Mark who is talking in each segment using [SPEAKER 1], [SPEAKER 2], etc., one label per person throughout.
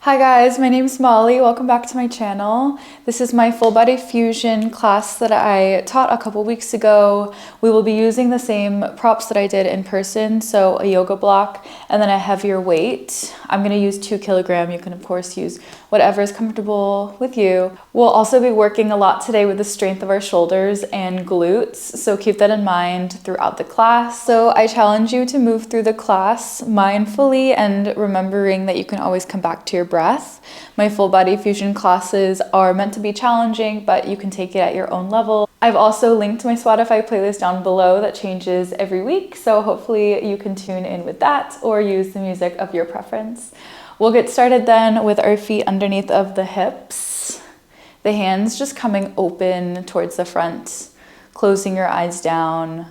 [SPEAKER 1] Hi guys, my name is Molly. Welcome back to my channel. This is my full body fusion class that I taught a couple weeks ago. We will be using the same props that I did in person, so a yoga block and then a heavier weight. I'm going to use 2 kilograms. You can of course use whatever is comfortable with you. We'll also be working a lot today with the strength of our shoulders and glutes, so keep that in mind throughout the class. So I challenge you to move through the class mindfully and remembering that you can always come back to your breath. My full body fusion classes are meant to be challenging, but you can take it at your own level. I've also linked my Spotify playlist down below that changes every week, so hopefully you can tune in with that or use the music of your preference. We'll get started then with our feet underneath of the hips, the hands just coming open towards the front, closing your eyes down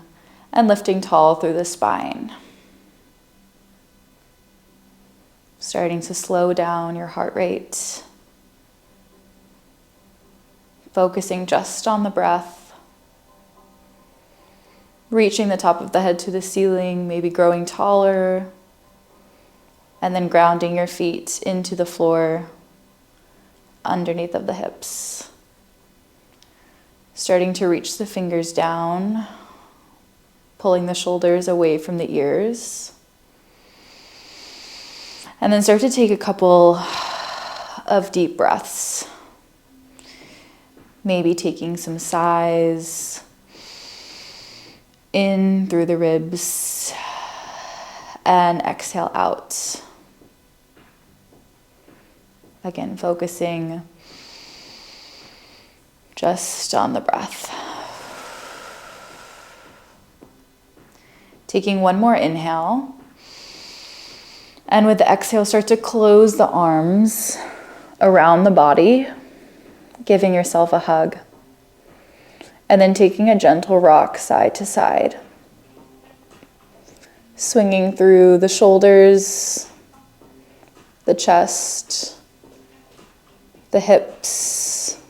[SPEAKER 1] and lifting tall through the spine. Starting to slow down your heart rate, focusing just on the breath, reaching the top of the head to the ceiling, maybe growing taller, and then grounding your feet into the floor underneath of the hips. Starting to reach the fingers down, pulling the shoulders away from the ears. And then start to take a couple of deep breaths. Maybe taking some sighs in through the ribs and exhale out. Again, focusing just on the breath. Taking one more inhale. And with the exhale, start to close the arms around the body, giving yourself a hug. And then taking a gentle rock side to side. Swinging through the shoulders, the chest, the hips,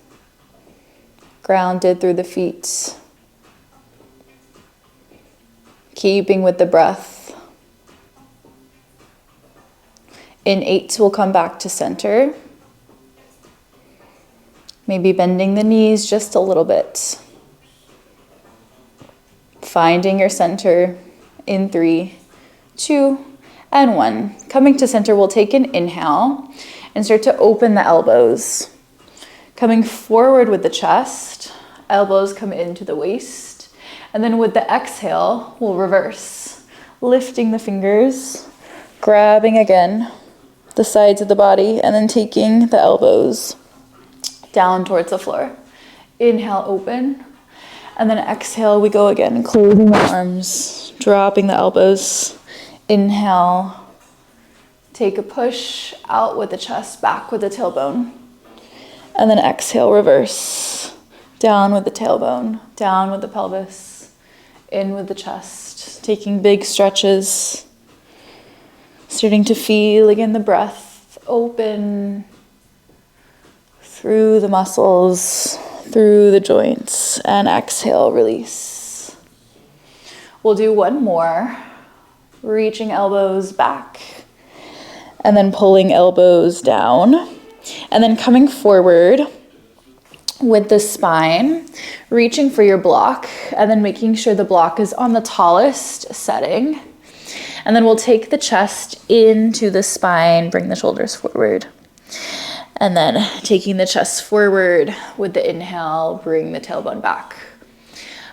[SPEAKER 1] grounded through the feet. Keeping with the breath. In 8, we'll come back to center. Maybe bending the knees just a little bit. Finding your center in 3, 2, and 1. Coming to center, we'll take an inhale and start to open the elbows. Coming forward with the chest, elbows come into the waist. And then with the exhale, we'll reverse. Lifting the fingers, grabbing again the sides of the body, and then taking the elbows down towards the floor. Inhale, open, and then exhale, we go again, closing the arms, dropping the elbows. Inhale, take a push out with the chest, back with the tailbone, and then exhale, reverse, down with the tailbone, down with the pelvis, in with the chest, taking big stretches. Starting to feel again the breath open through the muscles, through the joints, and exhale, release. We'll do one more, reaching elbows back, and then pulling elbows down, and then coming forward with the spine, reaching for your block, and then making sure the block is on the tallest setting. And then we'll take the chest into the spine, bring the shoulders forward. And then taking the chest forward with the inhale, bring the tailbone back.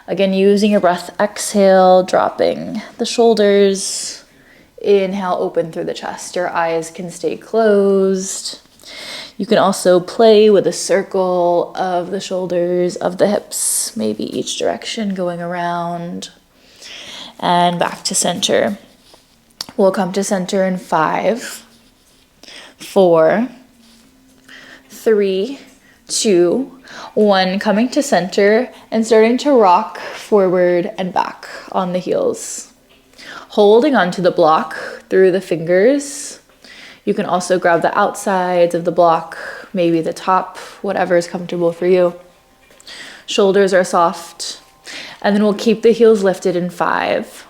[SPEAKER 1] Again, using your breath, exhale, dropping the shoulders. Inhale, open through the chest. Your eyes can stay closed. You can also play with a circle of the shoulders, of the hips, maybe each direction going around. And back to center. We'll come to center in 5, 4, 3, 2, 1. Coming to center and starting to rock forward and back on the heels. Holding onto the block through the fingers. You can also grab the outsides of the block, maybe the top, whatever is comfortable for you. Shoulders are soft. And then we'll keep the heels lifted in 5,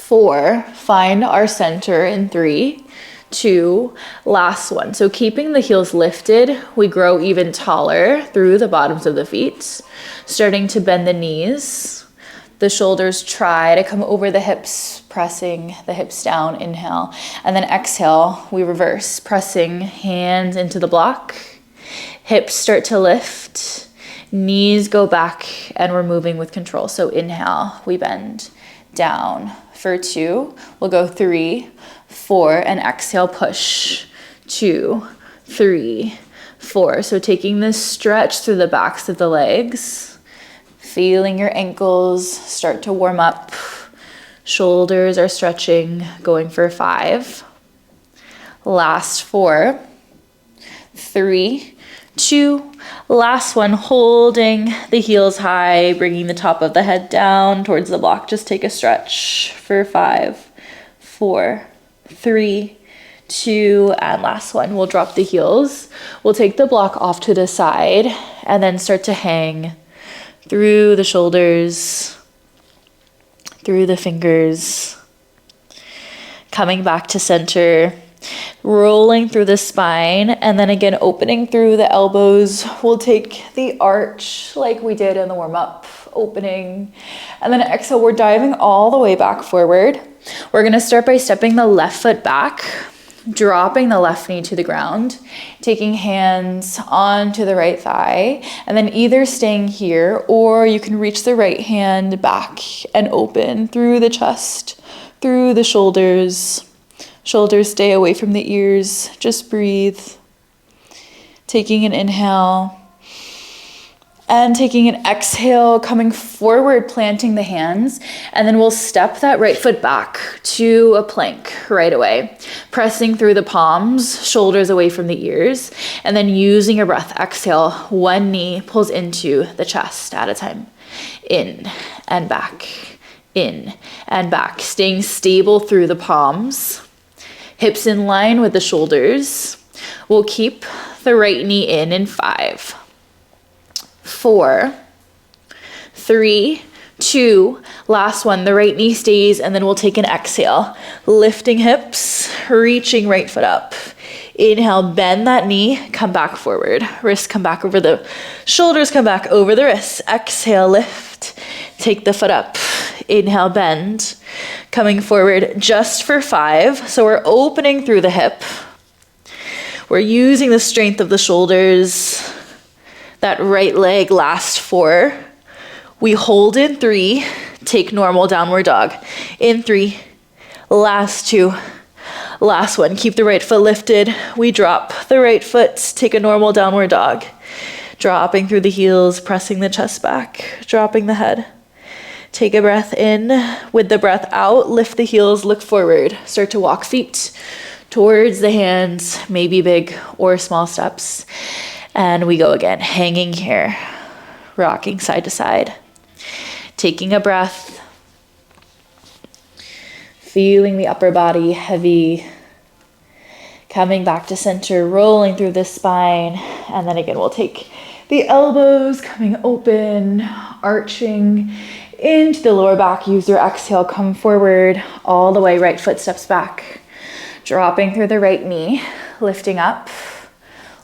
[SPEAKER 1] 4, find our center in 3, 2, last one. So keeping the heels lifted, we grow even taller through the bottoms of the feet, starting to bend the knees. The shoulders try to come over the hips, pressing the hips down, inhale. And then exhale, we reverse, pressing hands into the block. Hips start to lift, knees go back, and we're moving with control. So inhale, we bend down for 2. We'll go 3, 4, and exhale, push. 2, 3, 4. So taking this stretch through the backs of the legs. Feeling your ankles start to warm up. Shoulders are stretching, going for 5. Last 4, 3, 2. Last one, holding the heels high, bringing the top of the head down towards the block. Just take a stretch for 5, 4, 3, 2, and last one. We'll drop the heels. We'll take the block off to the side and then start to hang through the shoulders, through the fingers, coming back to center, rolling through the spine, and then again opening through the elbows. We'll take the arch like we did in the warm-up, opening, and then exhale, we're diving all the way back forward. We're gonna start by stepping the left foot back, dropping the left knee to the ground, taking hands onto the right thigh, and then either staying here or you can reach the right hand back and open through the chest, through the shoulders. Shoulders stay away from the ears. Just breathe. Taking an inhale and taking an exhale, coming forward, planting the hands, and then we'll step that right foot back to a plank right away, pressing through the palms, shoulders away from the ears, and then using your breath, exhale, one knee pulls into the chest at a time. In and back, in and back, staying stable through the palms, hips in line with the shoulders. We'll keep the right knee in 5, 4, 3, 2, last one, the right knee stays, and then we'll take an exhale, lifting hips, reaching right foot up. Inhale, bend that knee, come back forward. Wrists come back over the shoulders, come back over the wrists. Exhale, lift, take the foot up. Inhale, bend, coming forward just for 5. So we're opening through the hip. We're using the strength of the shoulders. That right leg, last 4. We hold in 3, take normal downward dog. In 3, last 2, last 1. Keep the right foot lifted. We drop the right foot, take a normal downward dog. Dropping through the heels, pressing the chest back, dropping the head. Take a breath in. With the breath out, lift the heels, look forward. Start to walk feet towards the hands, maybe big or small steps. And we go again, hanging here, rocking side to side. Taking a breath, feeling the upper body heavy, coming back to center, rolling through the spine. And then again, we'll take the elbows coming open, arching into the lower back. Use your exhale, come forward all the way, right foot steps back, dropping through the right knee, lifting up.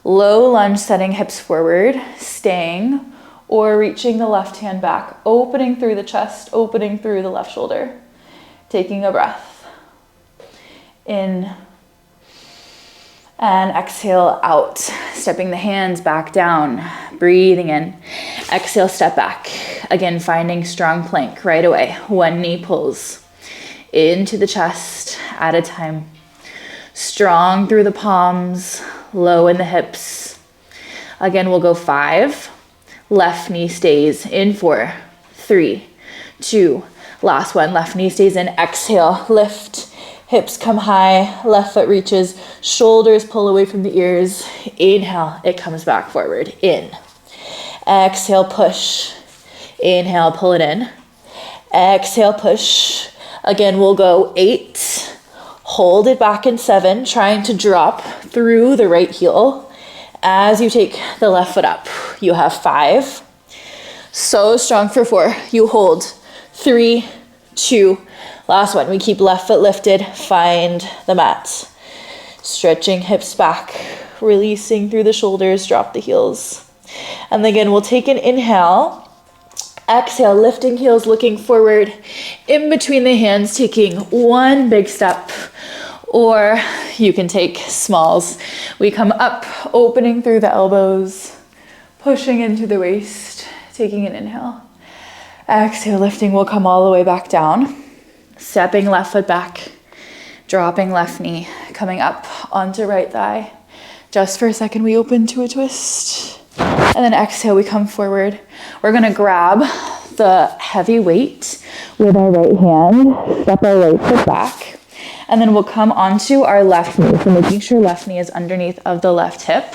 [SPEAKER 1] Low lunge, setting hips forward, staying, or reaching the left hand back, opening through the chest, opening through the left shoulder. Taking a breath. In and exhale out, stepping the hands back down, breathing in. Exhale, step back. Again, finding strong plank right away. One knee pulls into the chest at a time. Strong through the palms, low in the hips. Again, we'll go 5. Left knee stays in 4, 3, 2, last one. Left knee stays in. Exhale, lift. Hips come high, left foot reaches, shoulders pull away from the ears. Inhale, it comes back forward. In. Exhale, push. Inhale, pull it in. Exhale, push. Again, we'll go 8. Hold it back in 7, trying to drop through the right heel. As you take the left foot up, you have 5. So strong for 4. You hold 3, 2, last one. We keep left foot lifted, find the mat. Stretching hips back, releasing through the shoulders, drop the heels. And again, we'll take an inhale. Exhale, lifting heels, looking forward. In between the hands, taking one big step. Or you can take smalls. We come up, opening through the elbows, pushing into the waist, taking an inhale. Exhale, lifting, we'll come all the way back down. Stepping left foot back, dropping left knee, coming up onto right thigh. Just for a second, we open to a twist. And then exhale, we come forward. We're gonna grab the heavy weight with our right hand, step our right foot back, and then we'll come onto our left knee. So making sure left knee is underneath of the left hip.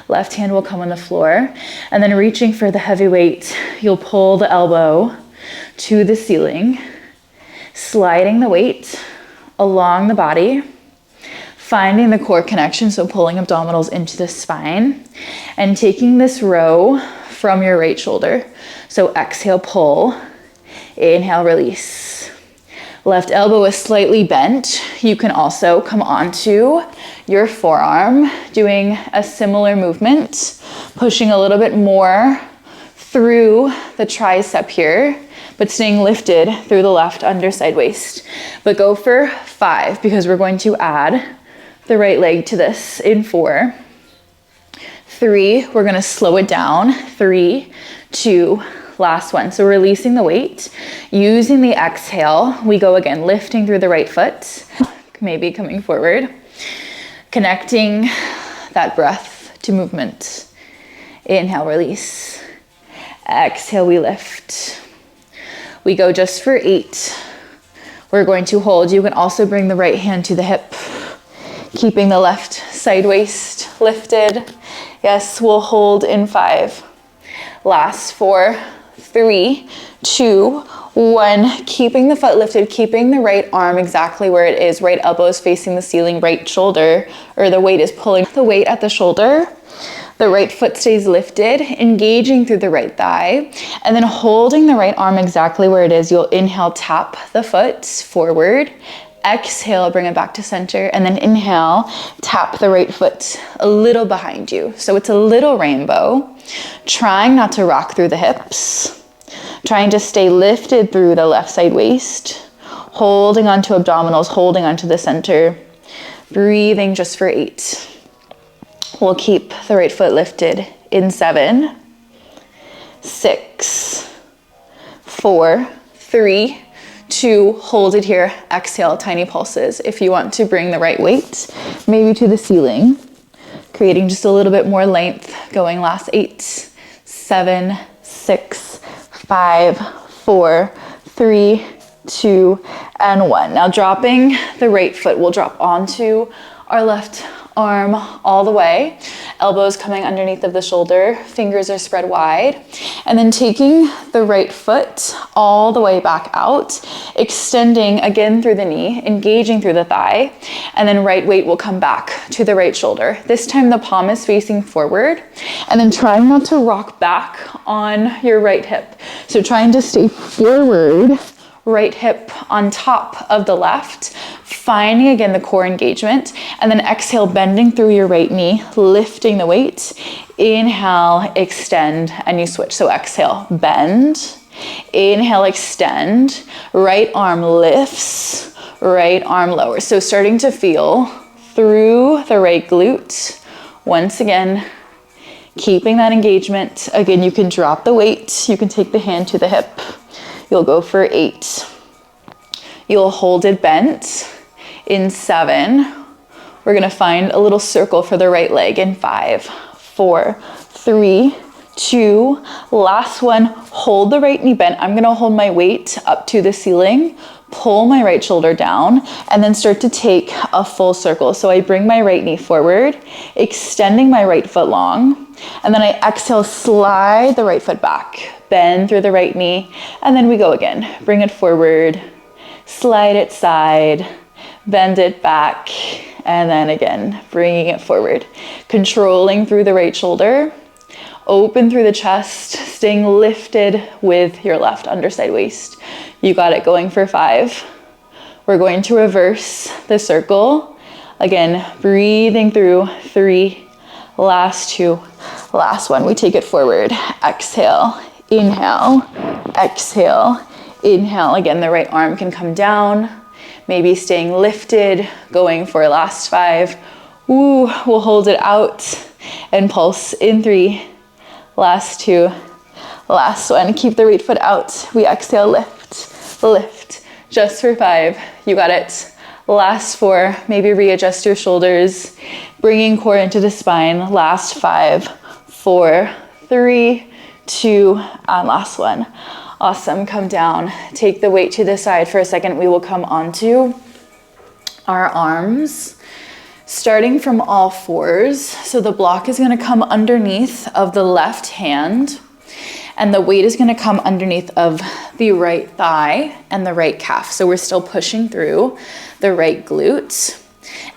[SPEAKER 1] Left hand will come on the floor. And then reaching for the heavy weight, you'll pull the elbow to the ceiling, sliding the weight along the body, finding the core connection, so pulling abdominals into the spine, and taking this row from your right shoulder. So exhale, pull, inhale, release. Left elbow is slightly bent. You can also come onto your forearm, doing a similar movement, pushing a little bit more through the tricep here, but staying lifted through the left underside waist. But go for 5 because we're going to add the right leg to this in 4, 3, we're gonna slow it down, 3, 2, last one. So releasing the weight, using the exhale, we go again, lifting through the right foot, maybe coming forward, connecting that breath to movement. Inhale, release. Exhale, we lift. We go just for 8. We're going to hold. You can also bring the right hand to the hip, keeping the left side waist lifted. Yes, we'll hold in 5. Last 4, 3, 2, 1. Keeping the foot lifted, keeping the right arm exactly where it is. Right elbow is facing the ceiling, right shoulder, or the weight is pulling the weight at the shoulder. The right foot stays lifted, engaging through the right thigh, and then holding the right arm exactly where it is. You'll inhale, tap the foot forward. Exhale, bring it back to center, and then inhale, tap the right foot a little behind you. So it's a little rainbow, trying not to rock through the hips, trying to stay lifted through the left side waist, holding onto abdominals, holding onto the center, breathing just for 8. We'll keep the right foot lifted in 7, 6, 4, 3, 2, hold it here, exhale, tiny pulses. If you want to bring the right weight, maybe to the ceiling, creating just a little bit more length, going last 8, 7, 6, 5, 4, 3, 2, and 1. Now dropping the right foot, we'll drop onto our left arm all the way, elbows coming underneath of the shoulder, fingers are spread wide, and then taking the right foot all the way back out, extending again through the knee, engaging through the thigh, and then right weight will come back to the right shoulder. This time the palm is facing forward, and then trying not to rock back on your right hip. So trying to stay forward, right hip on top of the left, finding again the core engagement, and then exhale, bending through your right knee, lifting the weight. Inhale, extend, and you switch. So exhale, bend, inhale, extend, right arm lifts, right arm lowers. So starting to feel through the right glute. Once again, keeping that engagement. Again, you can drop the weight, you can take the hand to the hip. You'll go for 8. You'll hold it bent in 7. We're gonna find a little circle for the right leg in 5, 4, 3, 2, last one. Hold the right knee bent. I'm gonna hold my weight up to the ceiling, pull my right shoulder down, and then start to take a full circle. So I bring my right knee forward, extending my right foot long, and then I exhale, slide the right foot back, bend through the right knee, and then we go again. Bring it forward, slide it side, bend it back, and then again, bringing it forward. Controlling through the right shoulder, open through the chest, staying lifted with your left underside waist. You got it, going for 5. We're going to reverse the circle. Again, breathing through 3, last 2, last 1. We take it forward. Exhale, inhale, exhale, inhale. Again, the right arm can come down, maybe staying lifted, going for last 5. Ooh, we'll hold it out and pulse in 3, last 2, last 1. Keep the right foot out. We exhale, lift, lift. Just for 5. You got it. Last 4. Maybe readjust your shoulders, bringing core into the spine. Last 5, 4, 3, 2, and last 1. Awesome. Come down. Take the weight to the side for a second. We will come onto our arms, starting from all fours. So the block is going to come underneath of the left hand, and the weight is going to come underneath of the right thigh and the right calf. So we're still pushing through the right glute.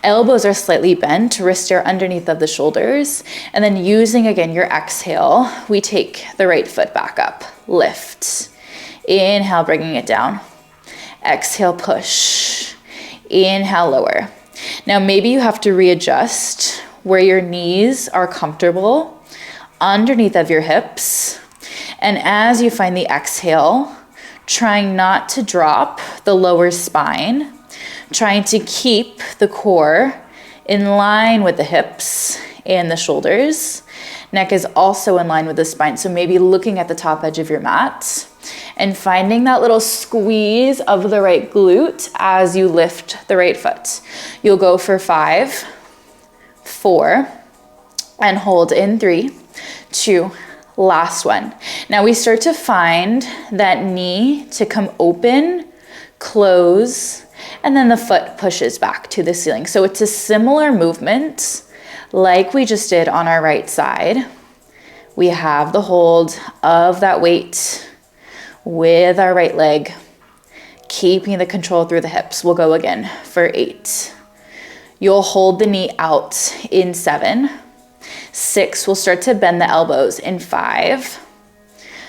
[SPEAKER 1] Elbows are slightly bent, wrists are underneath of the shoulders. And then using, again, your exhale, we take the right foot back up. Lift. Inhale, bringing it down. Exhale, push. Inhale, lower. Now maybe you have to readjust where your knees are comfortable underneath of your hips. And as you find the exhale, trying not to drop the lower spine, trying to keep the core in line with the hips and the shoulders. Neck is also in line with the spine. So maybe looking at the top edge of your mat and finding that little squeeze of the right glute as you lift the right foot. You'll go for 5, 4, and hold in 3, 2, last 1. Now we start to find that knee to come open, close, and then the foot pushes back to the ceiling. So it's a similar movement like we just did on our right side. We have the hold of that weight with our right leg, keeping the control through the hips. We'll go again for 8. You'll hold the knee out in 7. 6, we'll start to bend the elbows in 5.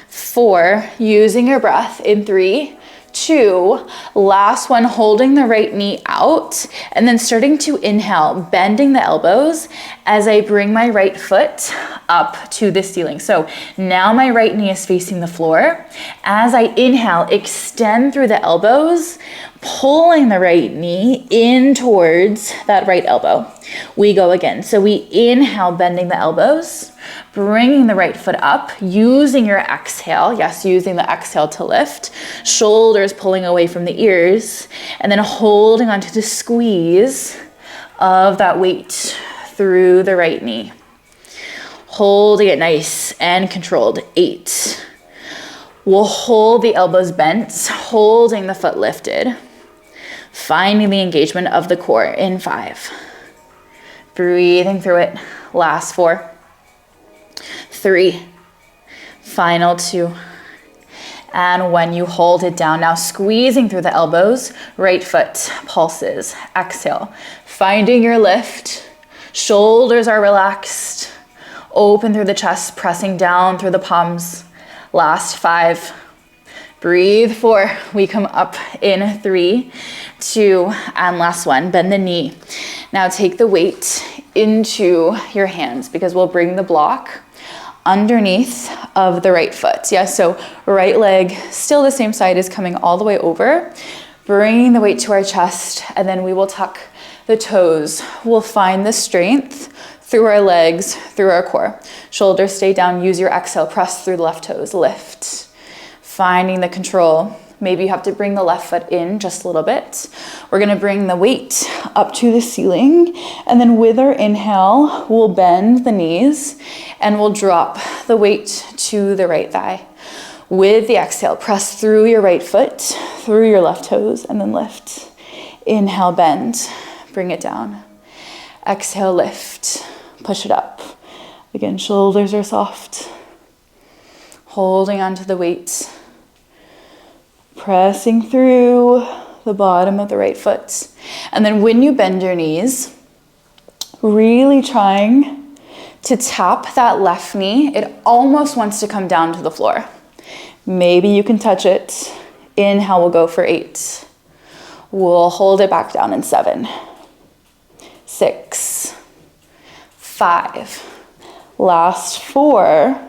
[SPEAKER 1] 4, using your breath in 3, 2, last 1, holding the right knee out, and then starting to inhale, bending the elbows as I bring my right foot up to the ceiling. So now my right knee is facing the floor. As I inhale, extend through the elbows, pulling the right knee in towards that right elbow. We go again. So we inhale, bending the elbows, bringing the right foot up, using your exhale. Yes, using the exhale to lift. Shoulders pulling away from the ears, and then holding onto the squeeze of that weight through the right knee. Holding it nice and controlled. 8. We'll hold the elbows bent, holding the foot lifted. Finding the engagement of the core in 5. Breathing through it. Last 4. 3. Final 2. And when you hold it down, now squeezing through the elbows, right foot pulses. Exhale. Finding your lift. Shoulders are relaxed. Open through the chest, pressing down through the palms. Last 5. Breathe 4. We come up in 3, 2, and last 1. Bend the knee. Now take the weight into your hands because we'll bring the block underneath of the right foot. Yeah, so right leg still the same side is coming all the way over. Bringing the weight to our chest, and then we will tuck the toes. We'll find the strength through our legs, through our core. Shoulders stay down. Use your exhale. Press through the left toes. Lift. Finding the control. Maybe you have to bring the left foot in just a little bit. We're going to bring the weight up to the ceiling, and then with our inhale, we'll bend the knees and we'll drop the weight to the right thigh. With the exhale, press through your right foot, through your left toes, and then lift. Inhale, bend, bring it down. Exhale, lift, push it up. Again, shoulders are soft. Holding onto the weight. Pressing through the bottom of the right foot. And then when you bend your knees, really trying to tap that left knee. It almost wants to come down to the floor. Maybe you can touch it. Inhale, we'll go for 8. We'll hold it back down in 7, 6, 5. Last 4,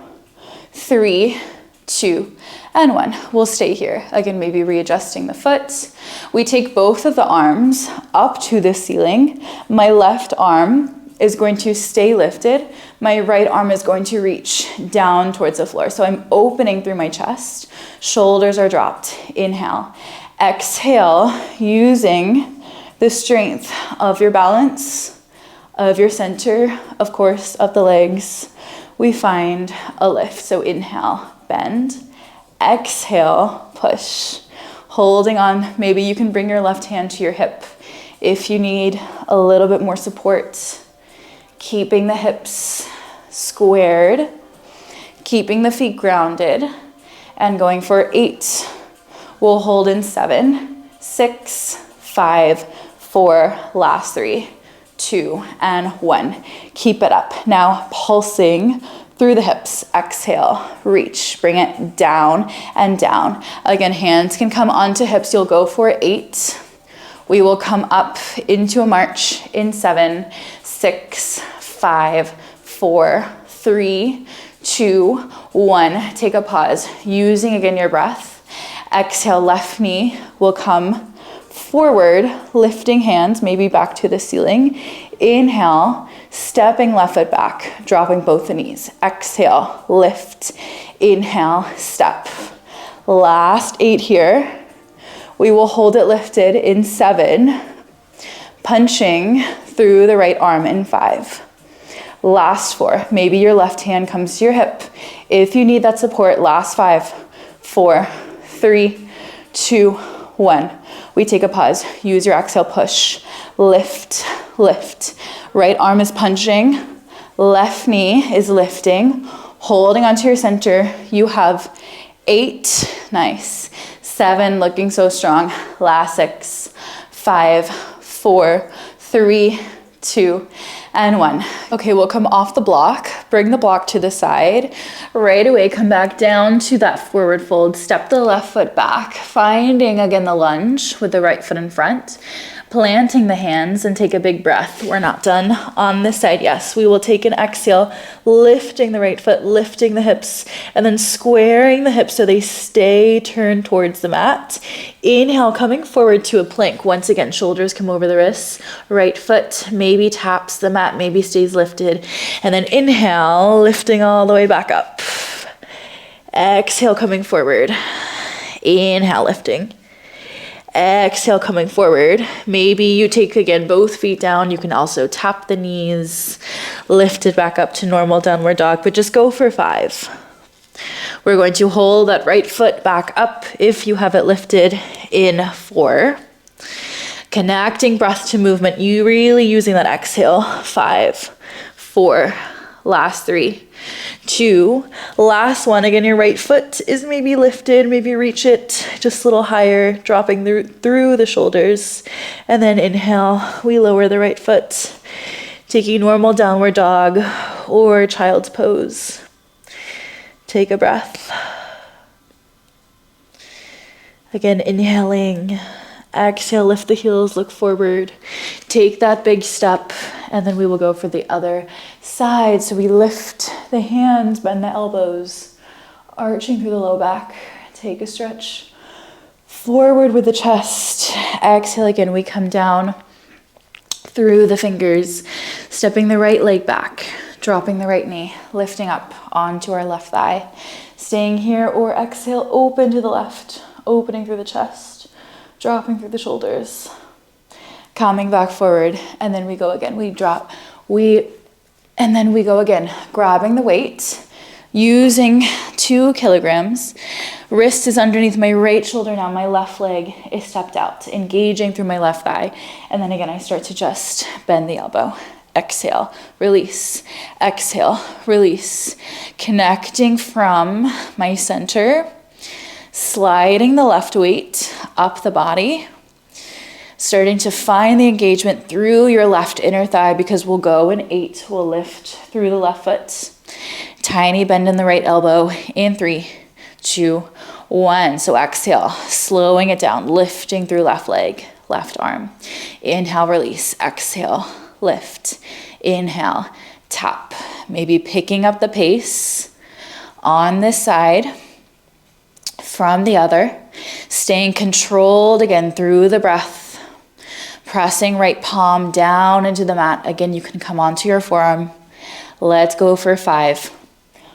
[SPEAKER 1] 3, 2, and 1. We'll stay here. Again, maybe readjusting the foot. We take both of the arms up to the ceiling. My left arm is going to stay lifted. My right arm is going to reach down towards the floor. So I'm opening through my chest. Shoulders are dropped. Inhale. Exhale, using the strength of your balance, of your center, of course, of the legs. We find a lift. So inhale, bend. Exhale, push. Holding on. Maybe you can bring your left hand to your hip if you need a little bit more support. Keeping the hips squared, keeping the feet grounded, and going for 8. We'll hold in 7, 6, 5, 4, last 3, 2, and 1. Keep it up. Now pulsing through the hips. Exhale, reach, bring it down and down. Again, hands can come onto hips. You'll go for 8. We will come up into a march in 7, 6, 5, 4, 3, 2, 1. Take a pause. Using again your breath. Exhale, left knee will come forward, lifting hands, maybe back to the ceiling. Inhale, stepping left foot back, dropping both the knees. Exhale, lift. Inhale, step. Last 8 here. We will hold it lifted in 7, punching through the right arm in 5. Last 4, maybe your left hand comes to your hip. If you need that support, last 5, 4, 3, 2, 1. We take a pause. Use your exhale, push, lift, lift. Right arm is punching, left knee is lifting, holding onto your center. You have 8, nice. 7, looking so strong. Last 6, 5, 4, 3, 2, and 1. Okay, we'll come off the block, bring the block to the side. Right away, come back down to that forward fold. Step the left foot back, finding again the lunge with the right foot in front. Planting the hands and take a big breath. We're not done on this side. Yes, we will take an exhale, lifting the right foot, lifting the hips, and then squaring the hips so they stay turned towards the mat. Inhale, coming forward to a plank. Once again, shoulders come over the wrists. Right foot maybe taps the mat, maybe stays lifted. And then inhale, lifting all the way back up. Exhale, coming forward. Inhale, lifting. Exhale, coming forward. Maybe you take again both feet down. You can also tap the knees, lift it back up to normal downward dog, but just go for 5. We're going to hold that right foot back up if you have it lifted in 4. Connecting breath to movement. You really using that exhale. 5, 4, last 3, 2, last 1. Again, your right foot is maybe lifted, maybe reach it just a little higher, dropping through the shoulders. And then inhale, we lower the right foot, taking normal downward dog or child's pose. Take a breath. Again, inhaling. Exhale, lift the heels, look forward. Take that big step, and then we will go for the other side. So we lift the hands, bend the elbows, arching through the low back. Take a stretch forward with the chest. Exhale again, we come down through the fingers, stepping the right leg back, dropping the right knee, lifting up onto our left thigh. Staying here, or exhale, open to the left, opening through the chest. Dropping through the shoulders, coming back forward, and then we go again. We drop, and then we go again, grabbing the weight, using 2 kilograms. Wrist is underneath my right shoulder now. My left leg is stepped out, engaging through my left thigh. And then again, I start to just bend the elbow. Exhale, release, exhale, release. Connecting from my center. Sliding the left weight up the body, starting to find the engagement through your left inner thigh, because we'll go in 8, we'll lift through the left foot, tiny bend in the right elbow in 3, 2, 1. So exhale, slowing it down, lifting through left leg, left arm. Inhale, release, exhale, lift. Inhale, tap. Maybe picking up the pace on this side from the other. Staying controlled again through the breath. Pressing right palm down into the mat. Again, you can come onto your forearm. Let's go for 5.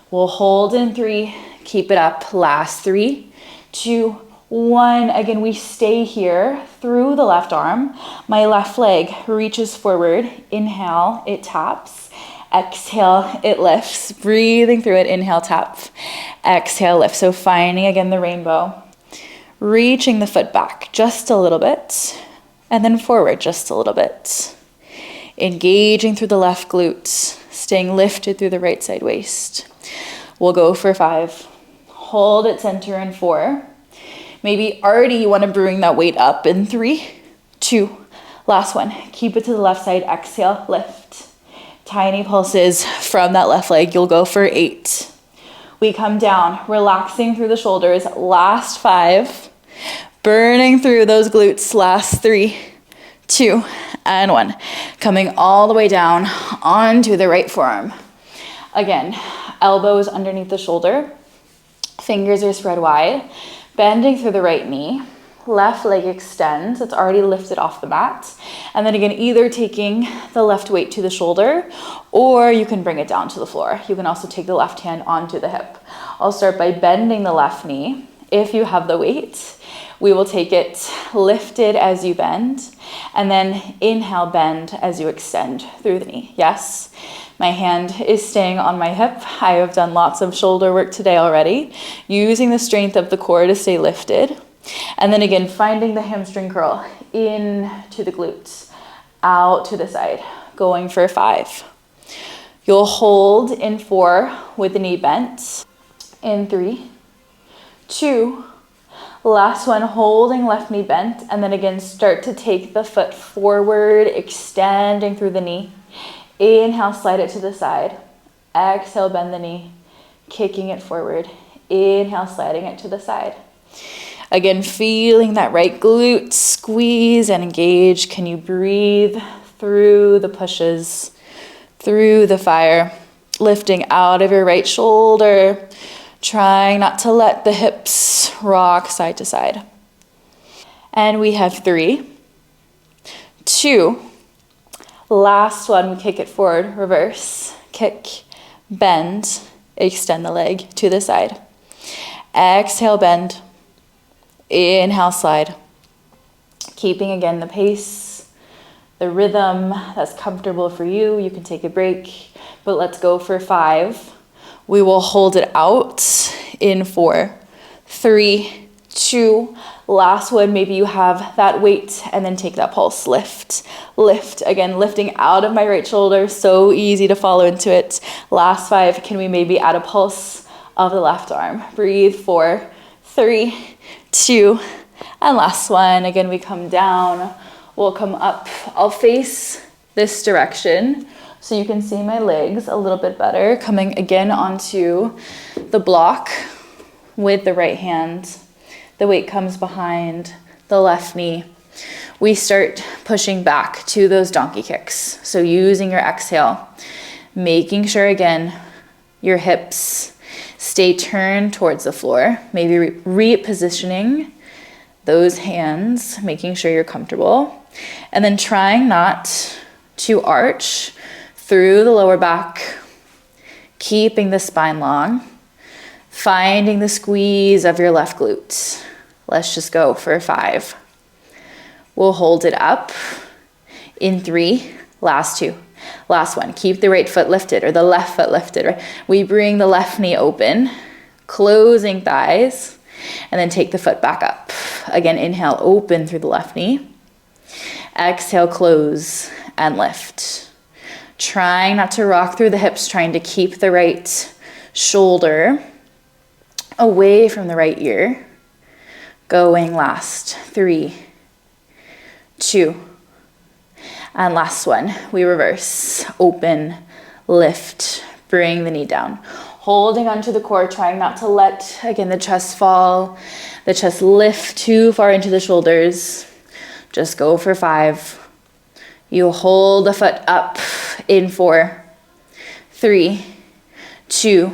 [SPEAKER 1] We'll hold in 3. Keep it up. Last 3, 2, 1. Again, we stay here through the left arm. My left leg reaches forward. Inhale, it taps. Exhale, it lifts. Breathing through it. Inhale, tap. Exhale, lift. So finding again the rainbow. Reaching the foot back just a little bit. And then forward just a little bit. Engaging through the left glute. Staying lifted through the right side waist. We'll go for 5. Hold at center in 4. Maybe already you want to bring that weight up in 3, 2. Last one. Keep it to the left side. Exhale, lift. Tiny pulses from that left leg. You'll go for 8. We come down, relaxing through the shoulders. Last 5. Burning through those glutes. Last 3, 2, and 1. Coming all the way down onto the right forearm. Again, elbows underneath the shoulder. Fingers are spread wide. Bending through the right knee. Left leg extends. It's already lifted off the mat. And then again, either taking the left weight to the shoulder, or you can bring it down to the floor. You can also take the left hand onto the hip. I'll start by bending the left knee. If you have the weight, we will take it lifted as you bend, and then inhale, bend as you extend through the knee. Yes, my hand is staying on my hip. I have done lots of shoulder work today already, using the strength of the core to stay lifted. And then again, finding the hamstring curl into the glutes, out to the side, going for 5. You'll hold in 4 with the knee bent, in 3, 2, last one, holding left knee bent, and then again, start to take the foot forward, extending through the knee. Inhale, slide it to the side. Exhale, bend the knee, kicking it forward. Inhale, sliding it to the side. Again, feeling that right glute squeeze and engage. Can you breathe through the pushes, through the fire, lifting out of your right shoulder, trying not to let the hips rock side to side. And we have 3, 2, last one, we kick it forward, reverse, kick, bend, extend the leg to the side. Exhale, bend. Inhale, slide. Keeping again the pace, the rhythm that's comfortable for you. You can take a break, but let's go for 5. We will hold it out in 4, 3, 2. Last one, maybe you have that weight and then take that pulse. Lift, lift. Again, lifting out of my right shoulder. So easy to follow into it. Last 5, can we maybe add a pulse of the left arm? Breathe, 4, 3, 2, and last one. Again, we come down. We'll come up. I'll face this direction so you can see my legs a little bit better. Coming again onto the block with the right hand. The weight comes behind the left knee. We start pushing back to those donkey kicks. So using your exhale, making sure again your hips stay turned towards the floor. Maybe repositioning those hands, making sure you're comfortable. And then trying not to arch through the lower back, keeping the spine long, finding the squeeze of your left glute. Let's just go for 5. We'll hold it up in 3, last 2. Last one, keep the right foot lifted or the left foot lifted. Right? We bring the left knee open, closing thighs, and then take the foot back up. Again, inhale, open through the left knee. Exhale, close and lift. Trying not to rock through the hips, trying to keep the right shoulder away from the right ear. Going last 3, 2, and last one, we reverse, open, lift, bring the knee down. Holding onto the core, trying not to let, again, the chest fall, the chest lift too far into the shoulders. Just go for 5. You hold the foot up in 4, 3, 2,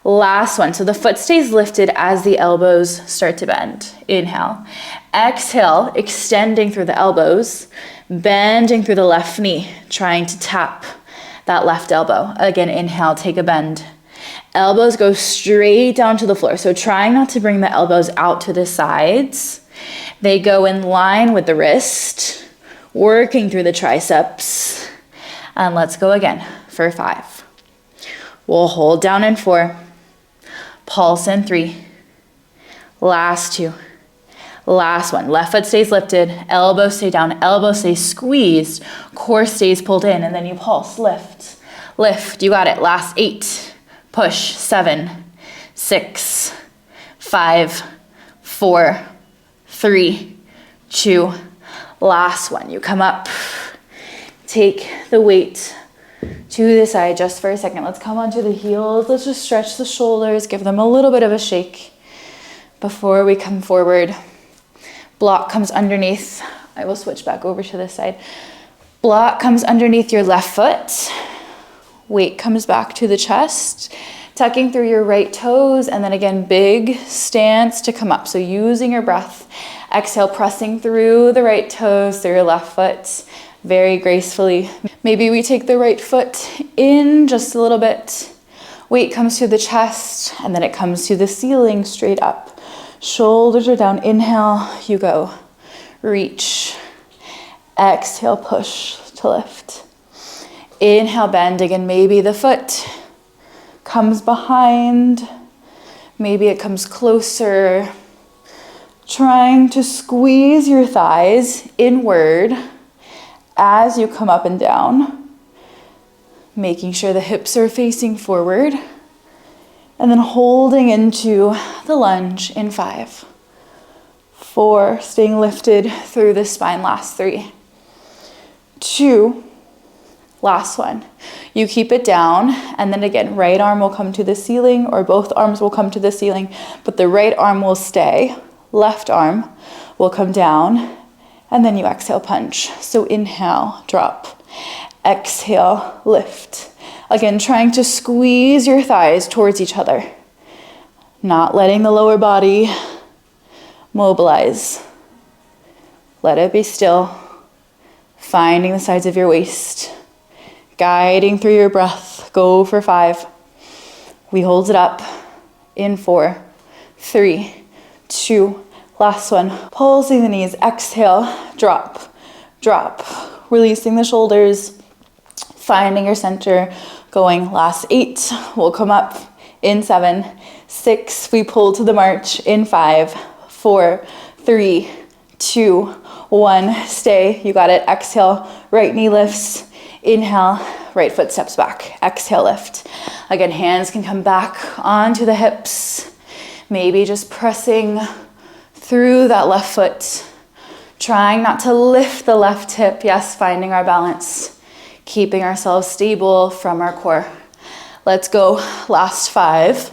[SPEAKER 1] last one. So the foot stays lifted as the elbows start to bend. Inhale. Exhale, extending through the elbows, bending through the left knee, trying to tap that left elbow. Again, inhale, take a bend. Elbows go straight down to the floor. So trying not to bring the elbows out to the sides. They go in line with the wrist, working through the triceps. And let's go again for 5. We'll hold down in 4. Pulse in 3. Last 2. Last one. Left foot stays lifted. Elbows stay down. Elbows stay squeezed. Core stays pulled in. And then you pulse. Lift. Lift. You got it. Last 8. Push. 7, 6, 5, 4, 3, 2. Last one. You come up. Take the weight to the side just for a second. Let's come onto the heels. Let's just stretch the shoulders. Give them a little bit of a shake before we come forward. Block comes underneath. I will switch back over to this side. Block comes underneath your left foot. Weight comes back to the chest. Tucking through your right toes. And then again, big stance to come up. So using your breath. Exhale, pressing through the right toes, through your left foot. Very gracefully. Maybe we take the right foot in just a little bit. Weight comes to the chest. And then it comes to the ceiling straight up. Shoulders are down. Inhale, you go. Reach. Exhale, push to lift. Inhale, bend again. Maybe the foot comes behind. Maybe it comes closer. Trying to squeeze your thighs inward as you come up and down. Making sure the hips are facing forward. And then holding into the lunge in 5, 4, staying lifted through the spine. Last 3, 2, last one. You keep it down, and then again, right arm will come to the ceiling, or both arms will come to the ceiling, but the right arm will stay. Left arm will come down, and then you exhale, punch. So inhale, drop. Exhale, lift. Again, trying to squeeze your thighs towards each other. Not letting the lower body mobilize. Let it be still. Finding the sides of your waist. Guiding through your breath. Go for 5. We hold it up in 4, 3, 2. Last one. Pulsing the knees. Exhale, drop, drop. Releasing the shoulders. Finding your center. Going last 8, we'll come up in 7, 6, we pull to the march in 5, 4, 3, 2, 1, stay, you got it. Exhale, right knee lifts. Inhale, right foot steps back. Exhale, lift. Again, hands can come back onto the hips. Maybe just pressing through that left foot. Trying not to lift the left hip. Yes, finding our balance. Keeping ourselves stable from our core. Let's go. Last 5.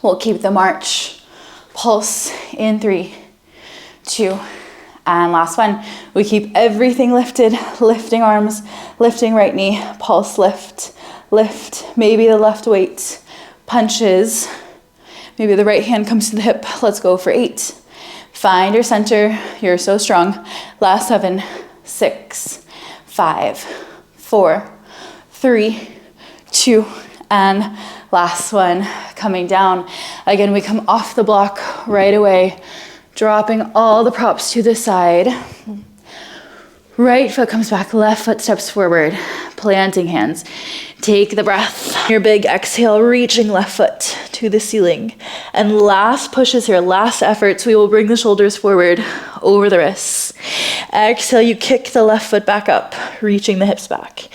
[SPEAKER 1] We'll keep the march. Pulse in 3, 2, and last one. We keep everything lifted. Lifting arms, lifting right knee. Pulse, lift, lift. Maybe the left weight punches. Maybe the right hand comes to the hip. Let's go for 8. Find your center. You're so strong. Last 7, 6, 5, 4, 3, 2, and last one, coming down. Again, we come off the block right away, dropping all the props to the side. Right foot comes back, left foot steps forward, planting hands. Take the breath. Your big exhale, reaching left foot to the ceiling. And last pushes here, last efforts, we will bring the shoulders forward over the wrists. Exhale, you kick the left foot back up, reaching the hips back.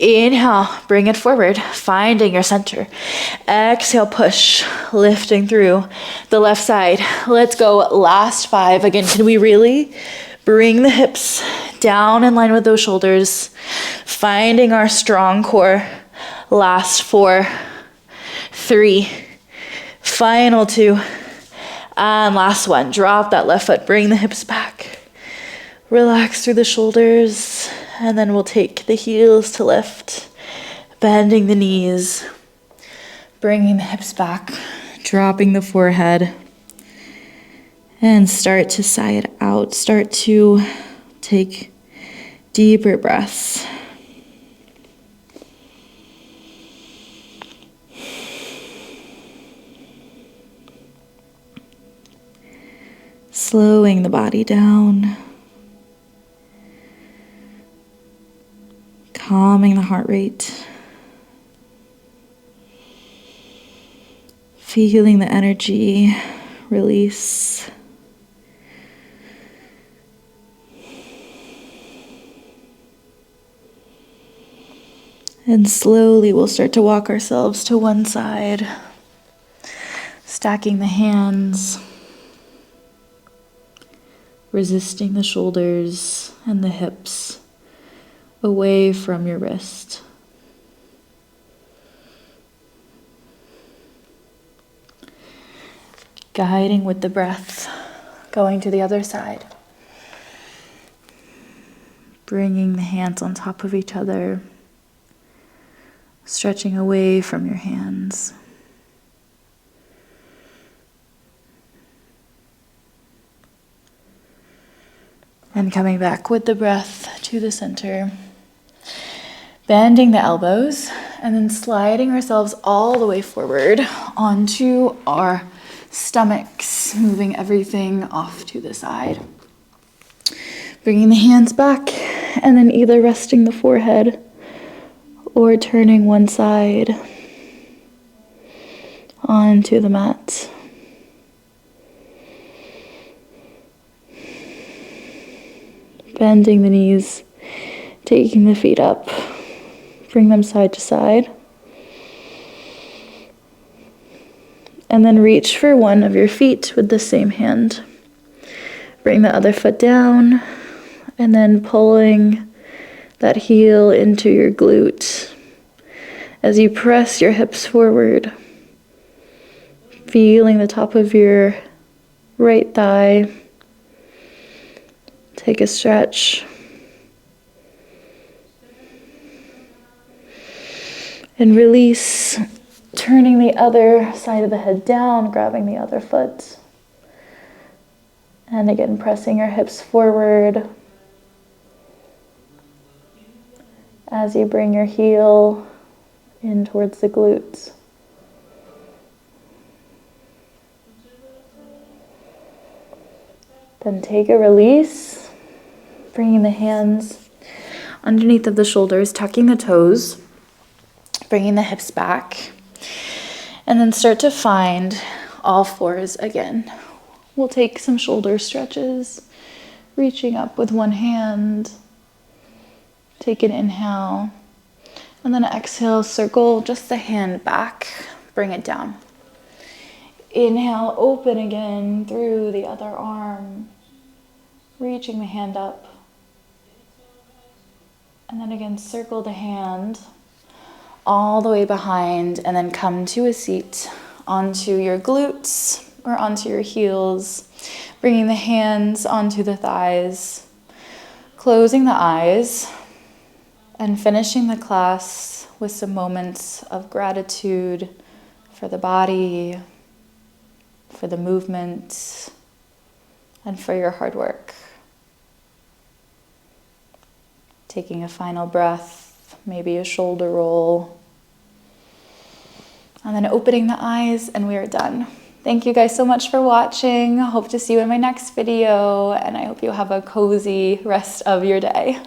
[SPEAKER 1] Inhale, bring it forward, finding your center. Exhale, push, lifting through the left side. Let's go, last 5. Again, can we really bring the hips down in line with those shoulders, finding our strong core. Last 4, 3, final 2, and last one. Drop that left foot, bring the hips back. Relax through the shoulders And then we'll take the heels to lift, bending the knees, bringing the hips back, dropping the forehead, and start to sigh it out. Start to take deeper breaths. Slowing the body down. Calming the heart rate. Feeling the energy release. And slowly we'll start to walk ourselves to one side, stacking the hands, resisting the shoulders and the hips away from your wrist. Guiding with the breath, going to the other side. Bringing the hands on top of each other, stretching away from your hands. And coming back with the breath to the center. Bending the elbows and then sliding ourselves all the way forward onto our stomachs, moving everything off to the side. Bringing the hands back and then either resting the forehead or turning one side onto the mat. Bending the knees, taking the feet up, bring them side to side. And then reach for one of your feet with the same hand. Bring the other foot down, and then pulling that heel into your glute. As you press your hips forward, feeling the top of your right thigh. Take a stretch. And release, turning the other side of the head down, grabbing the other foot. And again, pressing your hips forward as you bring your heel in towards the glutes. Then take a release, bringing the hands underneath of the shoulders, tucking the toes, bringing the hips back, and then start to find all fours again. We'll take some shoulder stretches, reaching up with one hand. Take an inhale, and then exhale, circle just the hand back, bring it down. Inhale, open again through the other arm, reaching the hand up. And then again, circle the hand all the way behind, and then come to a seat onto your glutes or onto your heels, bringing the hands onto the thighs, closing the eyes, and finishing the class with some moments of gratitude for the body, for the movement, and for your hard work. Taking a final breath, maybe a shoulder roll, and then opening the eyes, and we are done. Thank you guys so much for watching. Hope to see you in my next video, and I hope you have a cozy rest of your day.